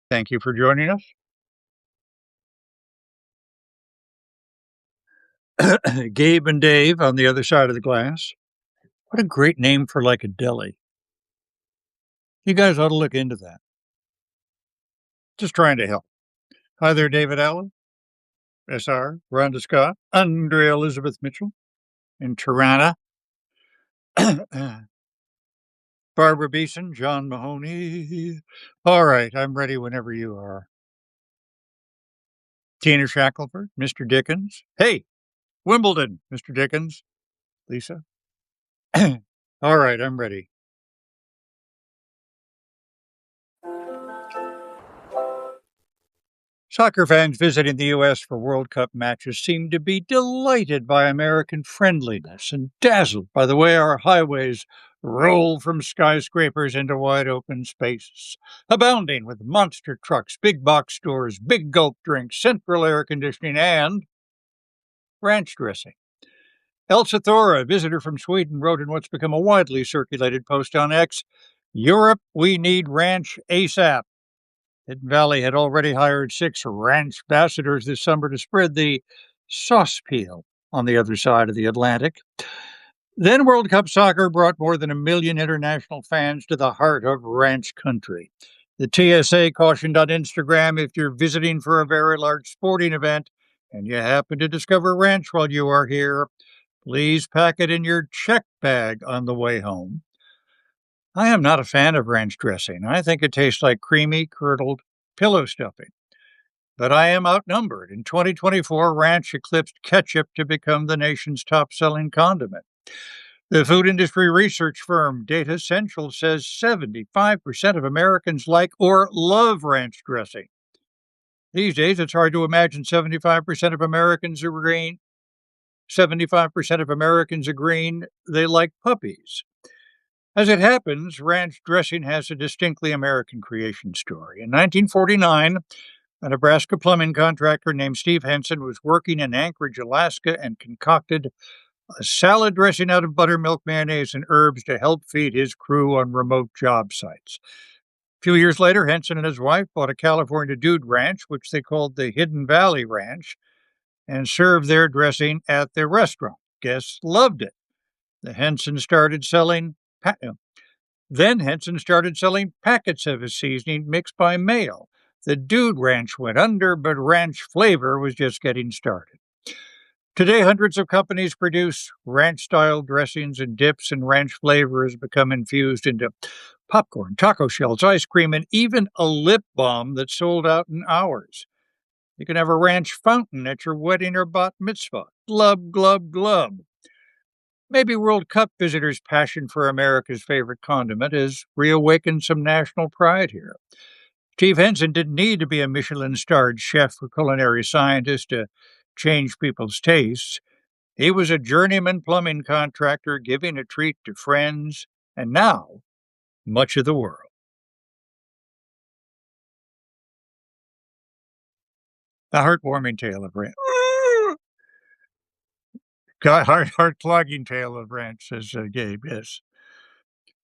Thank you for joining us. Gabe and Dave on the other side of the glass. What a great name for like a deli. You guys ought to look into that. Just trying to help. Hi there, David Allen, SR, Rhonda Scott, Andrea Elizabeth Mitchell, in Tirana, Barbara Beeson, John Mahoney. All right, I'm ready whenever you are. Tina Shackelford, Mr. Dickens. Hey, Wimbledon, Mr. Dickens. Lisa. All right, I'm ready. Soccer fans visiting the U.S. for World Cup matches seem to be delighted by American friendliness and dazzled by the way our highways roll from skyscrapers into wide open spaces, abounding with monster trucks, big box stores, big gulp drinks, central air conditioning, and ranch dressing. Elsa Thora, a visitor from Sweden, wrote in what's become a widely circulated post on X, Europe, we need ranch ASAP. Hidden Valley had already hired 6 ranch ambassadors this summer to spread the sauce peel on the other side of the Atlantic. Then World Cup soccer brought more than 1 million international fans to the heart of ranch country. The TSA cautioned on Instagram if you're visiting for a very large sporting event and you happen to discover ranch while you are here, please pack it in your check bag on the way home. I am not a fan of ranch dressing. I think it tastes like creamy, curdled pillow stuffing. But I am outnumbered. In 2024, ranch eclipsed ketchup to become the nation's top selling condiment. The food industry research firm Data Central says 75% of Americans like or love ranch dressing. These days, it's hard to imagine 75% of Americans agreeing they like puppies. As it happens, ranch dressing has a distinctly American creation story. In 1949, a Nebraska plumbing contractor named Steve Henson was working in Anchorage, Alaska, and concocted a salad dressing out of buttermilk, mayonnaise, and herbs to help feed his crew on remote job sites. A few years later, Henson and his wife bought a California dude ranch, which they called the Hidden Valley Ranch, and served their dressing at their restaurant. Guests loved it. The Henson started selling Then Henson started selling packets of his seasoning mixed by mail. The Dude Ranch went under, but ranch flavor was just getting started. Today, hundreds of companies produce ranch-style dressings and dips, and ranch flavor has become infused into popcorn, taco shells, ice cream, and even a lip balm that sold out in hours. You can have a ranch fountain at your wedding or bat mitzvah. Glub, glub, glub. Maybe World Cup visitors' passion for America's favorite condiment has reawakened some national pride here. Steve Henson didn't need to be a Michelin-starred chef or culinary scientist to change people's tastes. He was a journeyman plumbing contractor giving a treat to friends, and now much of the world. A heartwarming tale of ranch. Heart-clogging tale of ranch, says Gabe, yes.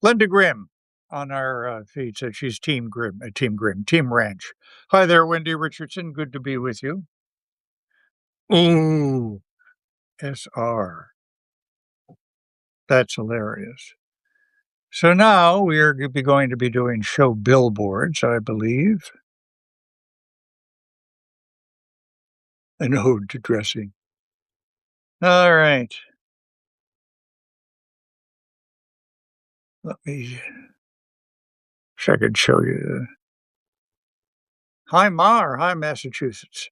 Linda Grimm on our feed said she's Team Ranch. Hi there, Wendy Richardson. Good to be with you. Ooh, SR. That's hilarious. So now we are going to be doing show billboards, I believe. An ode to dressing. All right. Let me see if I can show you. Hi, Mar. Hi, Massachusetts.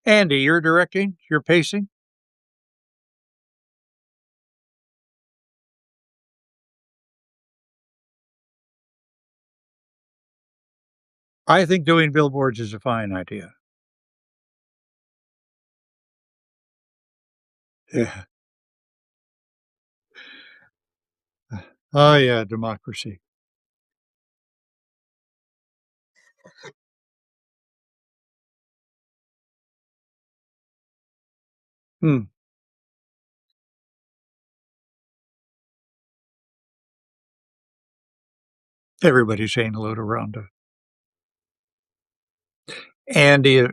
Andy, you're directing? You're pacing? I think doing billboards is a fine idea. Yeah. Oh, yeah, democracy. Hmm. Everybody's saying hello to Rhonda. Andy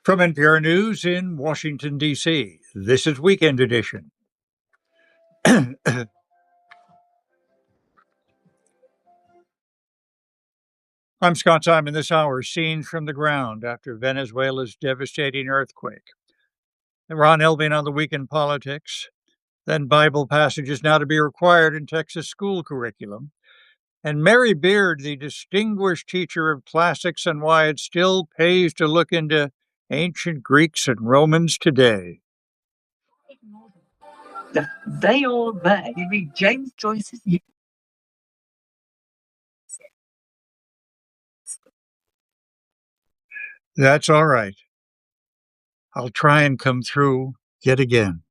from NPR News in Washington, D.C. This is Weekend Edition. I'm Scott Simon. This hour, scenes from the ground after Venezuela's devastating earthquake. Ron Elving on the weekend politics. Then Bible passages now to be required in Texas school curriculum. And Mary Beard, the distinguished teacher of classics and why it still pays to look into ancient Greeks and Romans today. They all there. You read James Joyce's. That's all right. I'll try and come through yet again.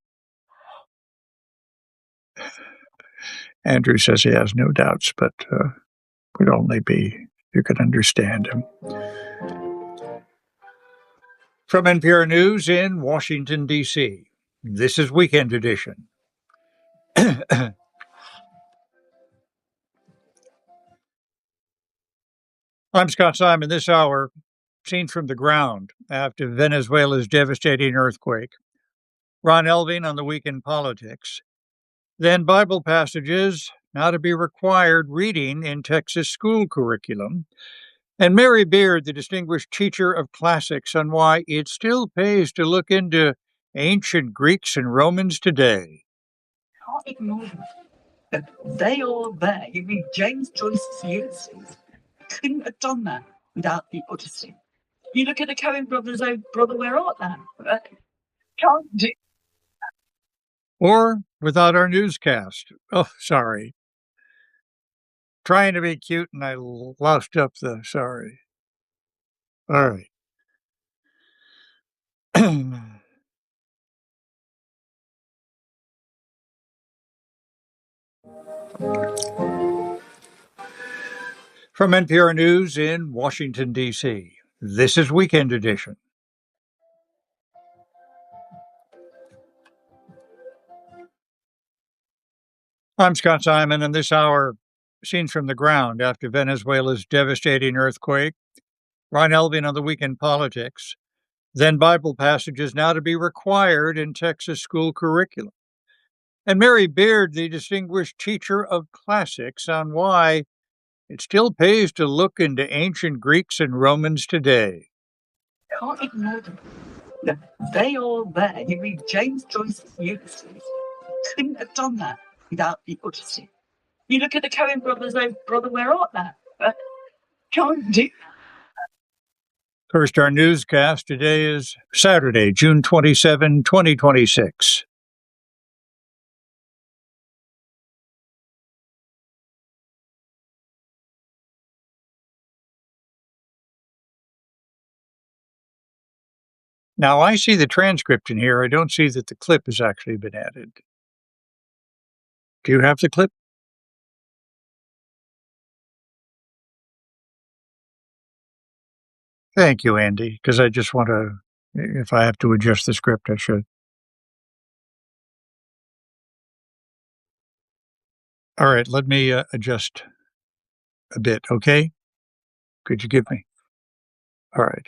Andrew says he has no doubts, but would only be you could understand him. From NPR News in Washington, D.C., this is Weekend Edition. I'm Scott Simon. This hour, seen from the ground after Venezuela's devastating earthquake. Ron Elving on the weekend politics. Then Bible passages now to be required reading in Texas school curriculum. And Mary Beard, the distinguished teacher of classics, on why it still pays to look into ancient Greeks and Romans today. Can't ignore them. They all there. You read James Joyce's Ulysses. Couldn't have done that without the Odyssey. You look at the Coen brothers, oh brother, where art thou? Can't do. Or without our newscast. Oh, sorry. Trying to be cute and I lost up the sorry. All right. From NPR News in Washington, D.C., this is Weekend Edition. I'm Scott Simon, and this hour, scenes from the ground after Venezuela's devastating earthquake. Ron Elving on the weekend politics. Then Bible passages now to be required in Texas school curriculum. And Mary Beard, the distinguished teacher of classics, on why it still pays to look into ancient Greeks and Romans today. Can't ignore them. They all there. You read James Joyce's Ulysses. Couldn't have done that without the Odyssey. You look at the Coen brothers, oh brother, where art thou? Can't do. First, our newscast today is Saturday, June 27, 2026. Now, I see the transcript in here. I don't see that the clip has actually been added. Do you have the clip? Thank you, Andy, because I just want to, if I have to adjust the script, I should. All right, let me adjust a bit, okay? Could you give me? All right.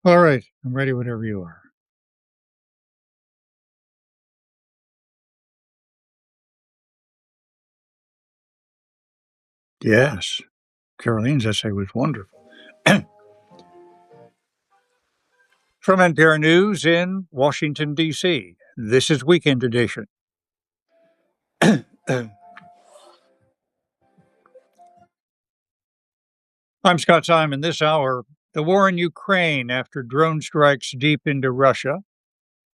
All right, I'm ready whenever you are. Yes, Caroline's essay was wonderful. From NPR News in Washington, D.C., this is Weekend Edition. I'm Scott Simon. This hour, the war in Ukraine after drone strikes deep into Russia,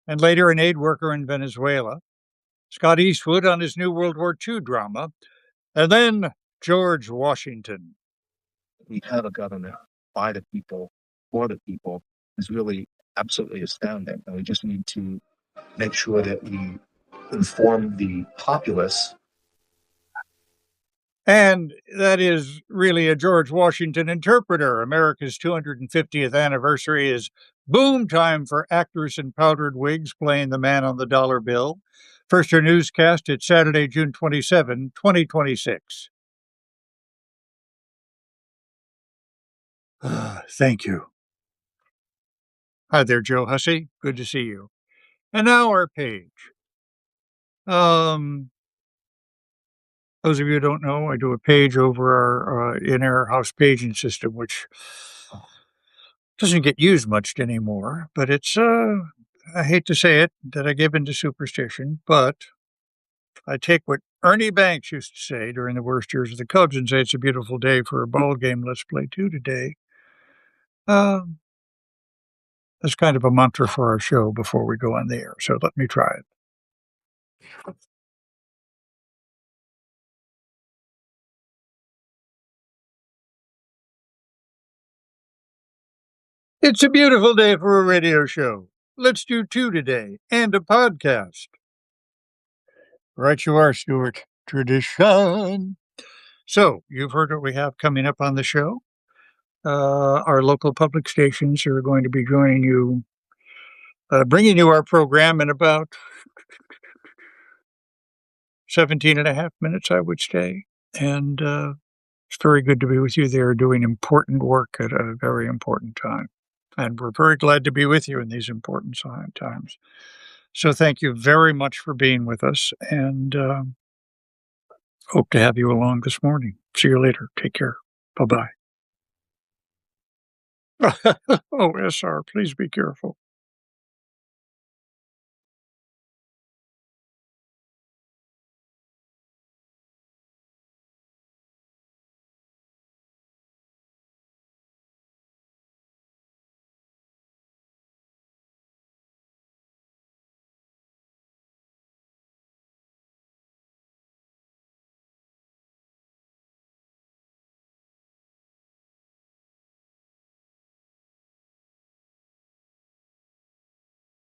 and later an aid worker in Venezuela. Scott Eastwood on his new World War II drama, and then George Washington. We have a government by the people, for the people, is really absolutely astounding. And we just need to make sure that we inform the populace. And that is really a George Washington interpreter. America's 250th anniversary is boom time for actors in powdered wigs playing the man on the dollar bill. First, your newscast. It's Saturday, June 27, 2026. Thank you. Hi there, Joe Hussey. Good to see you. And now our page. Those of you who don't know, I do a page over our in-air house paging system, which doesn't get used much anymore. But it's, I hate to say it, that I give into superstition, but I take what Ernie Banks used to say during the worst years of the Cubs and say it's a beautiful day for a ball game. Let's play two today. That's kind of a mantra for our show before we go on the air. So let me try it. It's a beautiful day for a radio show. Let's do two today and a podcast. Right you are, Stuart. Tradition. So, you've heard what we have coming up on the show. Our local public stations are going to be joining you, bringing you our program in about 17 and a half minutes, I would say. And it's very good to be with you. They're doing important work at a very important time. And we're very glad to be with you in these important times. So thank you very much for being with us, and hope to have you along this morning. See you later. Take care. Bye-bye. Oh, SR, please be careful.